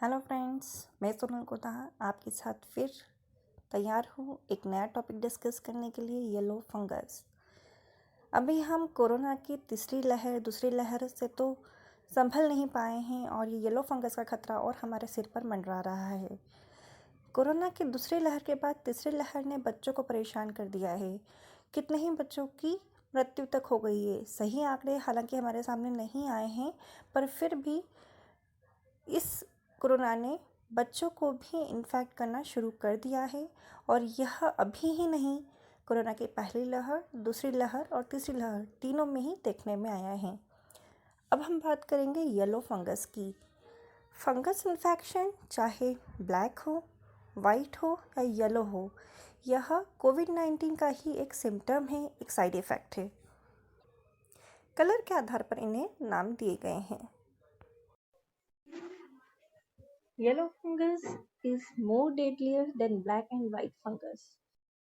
Hello friends, मैं सोनल कोटा आपके साथ फिर तैयार हूँ एक नया टॉपिक डिस्कस करने के लिए, येलो फंगस। अभी हम कोरोना की तीसरी लहर दूसरी लहर से तो संभल नहीं पाए हैं और ये येलो फंगस का खतरा और हमारे सिर पर मंडरा रहा है। कोरोना की दूसरी लहर के बाद तीसरी लहर ने बच्चों को परेशान कर दिया है। कितने ही बच्चों की मृत्यु तक हो गई है। सही आंकड़े हालांकि हमारे सामने नहीं आए हैं, पर फिर भी इस कोरोना ने बच्चों को भी इन्फेक्ट करना शुरू कर दिया है और यह अभी ही नहीं, कोरोना की पहली लहर, दूसरी लहर और तीसरी लहर तीनों में ही देखने में आया है। अब हम बात करेंगे येलो फंगस की। फंगस इन्फेक्शन चाहे ब्लैक हो, वाइट हो या येलो हो, यह कोविड-19 का ही एक सिम्टम है, एक साइड इफ़ेक्ट है। कलर के आधार पर इन्हें नाम दिए गए हैं। Yellow fungus is more deadlier than black and white fungus.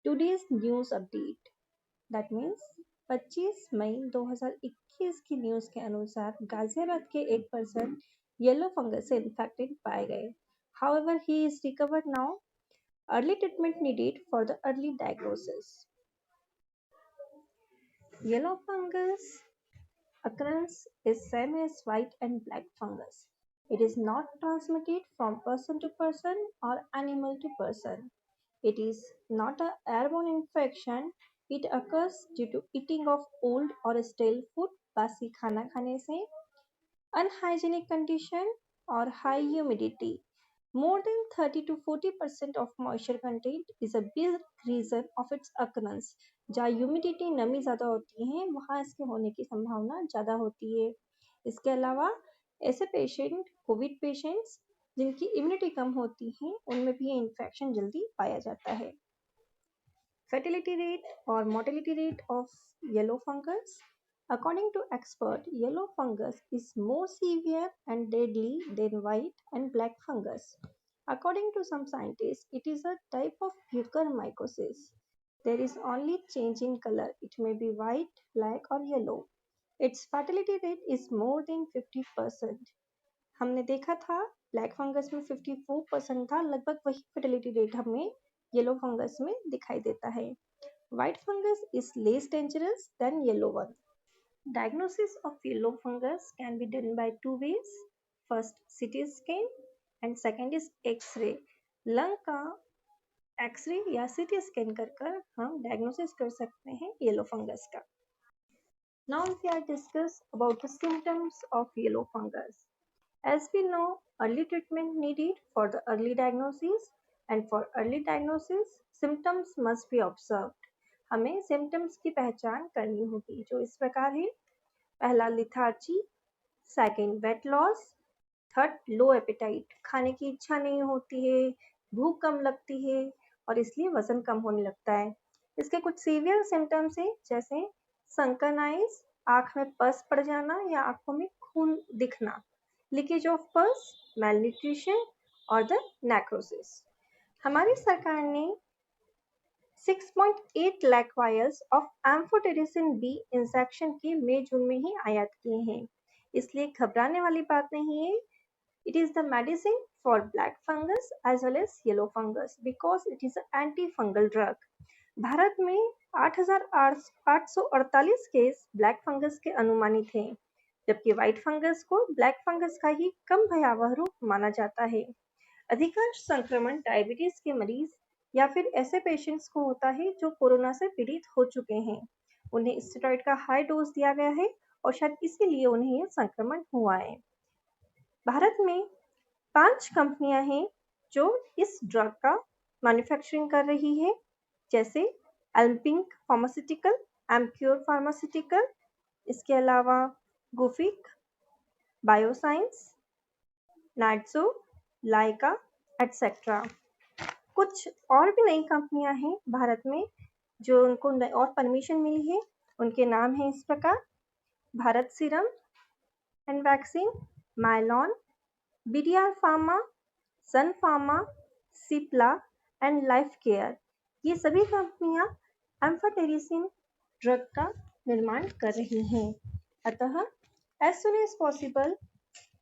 Today's news update. That means 25 मई 2021 की न्यूज के अनुसार गाजियाबाद के एक पर्सन येलो फंगस से इन्फेक्टेड पाए गए. However, he is recovered now. Early treatment needed for the early diagnosis. Yellow fungus occurrence is same as white and black fungus. It is not transmitted from person to person or animal to person. It is not an airborne infection. It occurs due to eating of old or stale food, बासी खाना खाने से, unhygienic condition or high humidity. More than 30 to 40% of moisture content is a big reason of its occurrence. जहाँ humidity नमी ज़्यादा होती है वहाँ इसके होने की संभावना ज़्यादा होती है. इसके अलावा ऐसे पेशेंट, कोविड पेशेंट्स जिनकी इम्यूनिटी कम होती है, उनमें भी ये इन्फेक्शन जल्दी पाया जाता है. Fertility rate or mortality rate of yellow fungus. According to expert, yellow fungus is more severe and deadly than white and black fungus. According to some scientists, it is a type of mucormycosis. There is only change in color. It may be white, black or yellow. Its fertility rate is more than 50%. हमने देखा था black fungus में 54% था, लगभग वही fertility rate हमें yellow fungus में दिखाई देता है. White fungus is less dangerous than yellow one. Diagnosis of yellow fungus can be done by two ways. First, CT scan and second is X-ray. Lung का एक्सरे या CT scan कर हम diagnosis कर सकते हैं येलो फंगस का. Now we are discuss about the symptoms of yellow fungus. As we know, early treatment needed for the early diagnosis, and for early diagnosis, symptoms must be observed. हमें symptoms की पहचान करनी होगी जो इस प्रकार है. पहला lethargy, second weight loss, third low appetite, खाने की इच्छा नहीं होती है, भूख कम लगती है और इसलिए वजन कम होने लगता है. इसके कुछ सीवियर सिम्टम्स है जैसे sunken eyes, आंख में पस पड़ जाना या आंखों में खून दिखना, लीकेज ऑफ पस, malnutrition और द नेक्रोसिस. हमारी सरकार ने 6.8 lakh vials of amphotericin B injection के मई जून में ही आयात किए हैं. इसलिए घबराने वाली बात नहीं है. It is the medicine for black fungus as well as yellow fungus because it is an antifungal drug. Bharat में 8,848 केस ब्लैक फंगस के अनुमानित हैं, जबकि व्हाइट फंगस को ब्लैक फंगस का ही कम भयावह रूप माना जाता है. अधिकांश संक्रमण डायबिटीज के मरीज या फिर ऐसे पेशेंट्स को होता है जो कोरोना से पीड़ित हो चुके हैं. उन्हें स्टेरॉइड का हाई डोज दिया गया है और शायद इसीलिए उन्हें यह संक्रमण हुआ है. भारत में 5 कंपनियां हैं जो इस ड्रग का मैन्युफैक्चरिंग कर रही है, जैसे एल्पिंक फार्मास्यूटिकल, एमक्योर फार्मास्यूटिकल, इसके अलावा गुफिक, बायोसाइंस, नाइट्सो, लाइका एटसेट्रा. कुछ और भी नई कंपनियां हैं भारत में जो उनको और परमिशन मिली है. उनके नाम हैं इस प्रकार: Bharat serum and vaccine, Mylan, BDR pharma, Sun pharma, Cipla and life care. ये सभी कंपनियां एम्फोटेरिसिन ड्रग का निर्माण कर रही हैं. अतः एज सुन एज पॉसिबल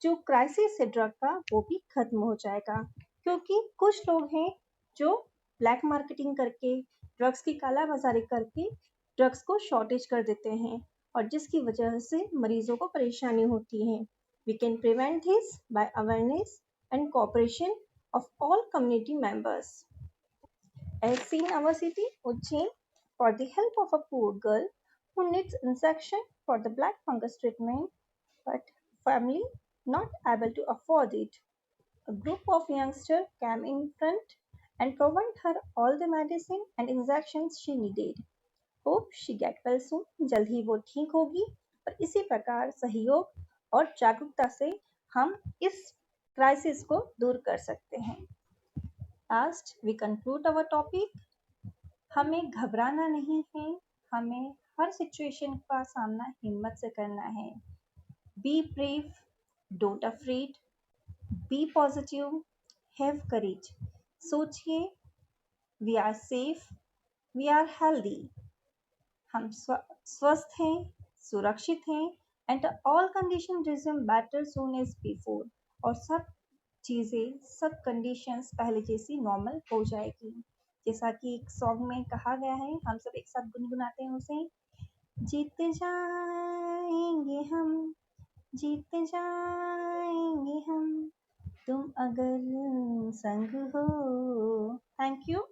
जो क्राइसिस है ड्रग का वो भी खत्म हो जाएगा, क्योंकि कुछ लोग हैं जो ब्लैक मार्केटिंग करके, ड्रग्स की कालाबाजारी करके ड्रग्स को शॉर्टेज कर देते हैं, और जिसकी वजह से मरीजों को परेशानी होती है। We can prevent this by awareness and cooperation of all community members. As seen in our city, Ujjain, for the help of a poor girl who needs injection for the black fungus treatment, but family not able to afford it. A group of youngsters came in front and provided her all the medicine and injections she needed. Hope she get well soon. जल्द ही वो ठीक होगी। और इसी प्रकार सहयोग और जागरूकता से हम इस क्राइसिस को दूर कर सकते हैं। Last, we conclude our topic. हमें घबराना नहीं है, हमें हर सिचुएशन का सामना हिम्मत से करना है। Be brave, don't afraid, be positive, have courage. सोचिए, we are safe, we are healthy. हम स्वस्थ हैं, सुरक्षित हैं, and all condition resume better soon as before. और सब चीज़ें, सब कंडीशंस पहले जैसी नॉर्मल हो जाएगी। जैसा कि एक सॉन्ग में कहा गया है, हम सब एक साथ गुनगुनाते हैं उसे। जीत जाएंगे हम, जीत जाएंगे हम, तुम अगर संग हो। Thank you.